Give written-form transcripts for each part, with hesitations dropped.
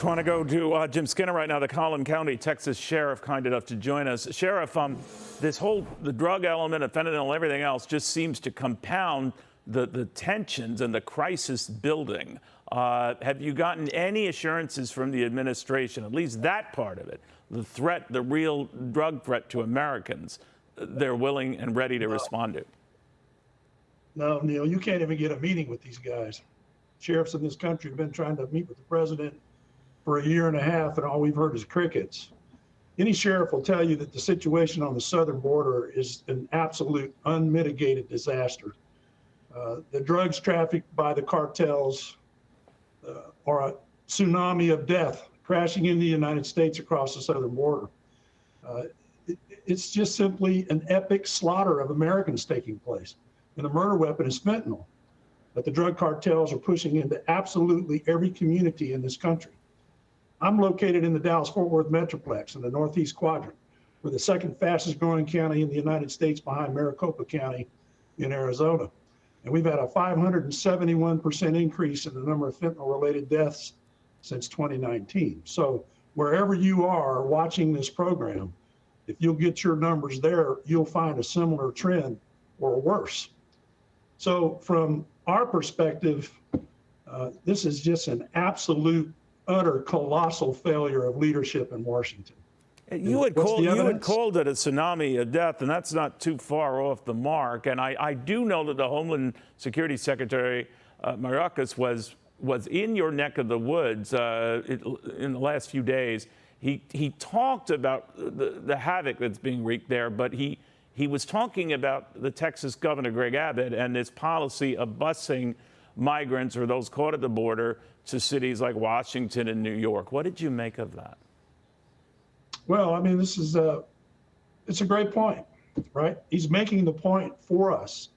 I want to go to Jim Skinner right now, the Collin County, Texas sheriff, kind enough to join us. Sheriff, the drug element of fentanyl and everything else just seems to compound the tensions and the crisis building. Have you gotten any assurances from the administration, at least that part of it, the threat, the real drug threat to Americans, they're willing and ready to respond to? No, Neil, you can't even get a meeting with these guys. Sheriffs in this country have been trying to meet with the president for a year and a half, and all we've heard is crickets. Any sheriff will tell you that the situation on the southern border is an absolute unmitigated disaster. The drugs trafficked by the cartels are a tsunami of death crashing into the United States across the southern border. It's just simply an epic slaughter of Americans taking place. And the murder weapon is fentanyl that the drug cartels are pushing into absolutely every community in this country. I'm located in the Dallas-Fort Worth Metroplex in the Northeast Quadrant. We're the second fastest growing county in the United States behind Maricopa County in Arizona. And we've had a 571% increase in the number of fentanyl-related deaths since 2019. So wherever you are watching this program, if you'll get your numbers there, you'll find a similar trend or worse. So from our perspective, this is just an absolute, utter, colossal failure of leadership in Washington. You had called it a tsunami of death, and that's not too far off the mark. And I do know that the Homeland Security Secretary, Mayorkas, was in your neck of the woods in the last few days. He talked about the havoc that's being wreaked there, but he was talking about the Texas Governor Greg Abbott and his policy of busing migrants or those caught at the border to cities like Washington and New York. What did you make of that? Well, I mean, this is it's a great point, right? He's making the point for us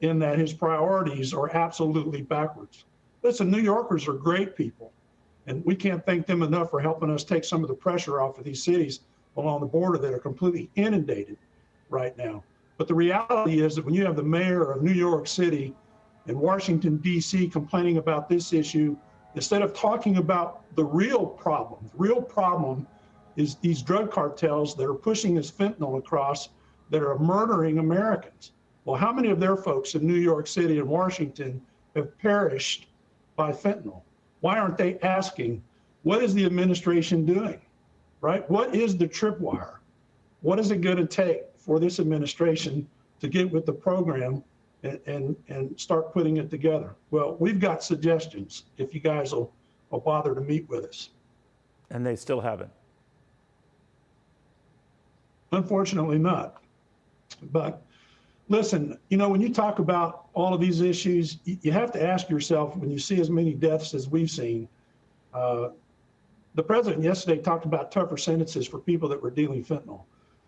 in that his priorities are absolutely backwards. Listen, New Yorkers are great people, and we can't thank them enough for helping us take some of the pressure off of these cities along the border that are completely inundated right now. But the reality is that when you have the mayor of New York City and Washington, D.C. complaining about this issue, instead of talking about the real problem is these drug cartels that are pushing this fentanyl across that are murdering Americans. Well, how many of their folks in New York City and Washington have perished by fentanyl? Why aren't they asking, what is the administration doing, right? What is the tripwire? What is it going to take for this administration to get with the program and start putting it together? Well, we've got suggestions if you guys will bother to meet with us. And they still haven't. Unfortunately not. But listen, when you talk about all of these issues, you have to ask yourself, when you see as many deaths as we've seen, the president yesterday talked about tougher sentences for people that were dealing fentanyl.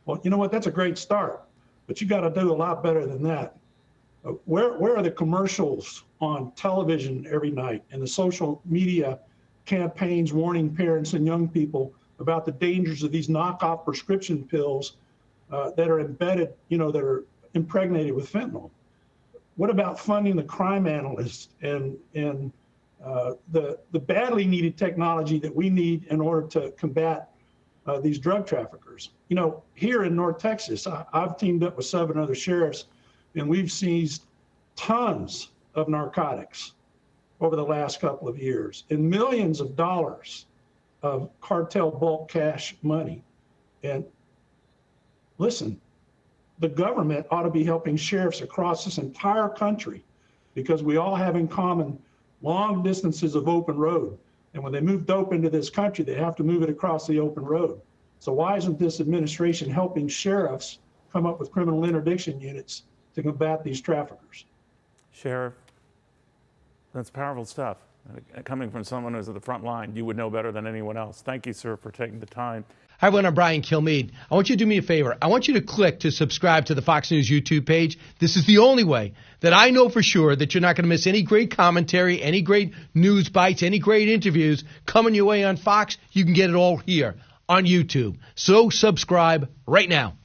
Well, you know what? That's a great start, but you got to do a lot better than that. Where are the commercials on television every night and the social media campaigns warning parents and young people about the dangers of these knockoff prescription pills that are embedded, that are impregnated with fentanyl? What about funding the crime analysts and the badly needed technology that we need in order to combat these drug traffickers? Here in North Texas, I've teamed up with 7 other sheriffs, and we've seized tons of narcotics over the last couple of years and millions of dollars of cartel bulk cash money. And listen, the government ought to be helping sheriffs across this entire country, because we all have in common long distances of open road. And when they move dope into this country, they have to move it across the open road. So why isn't this administration helping sheriffs come up with criminal interdiction units to combat these traffickers? Sheriff, that's powerful stuff. Coming from someone who's at the front line, you would know better than anyone else. Thank you, sir, for taking the time. Hi, everyone. I'm Brian Kilmeade. I want you to do me a favor. I want you to click to subscribe to the Fox News YouTube page. This is the only way that I know for sure that you're not going to miss any great commentary, any great news bites, any great interviews coming your way on Fox. You can get it all here on YouTube. So subscribe right now.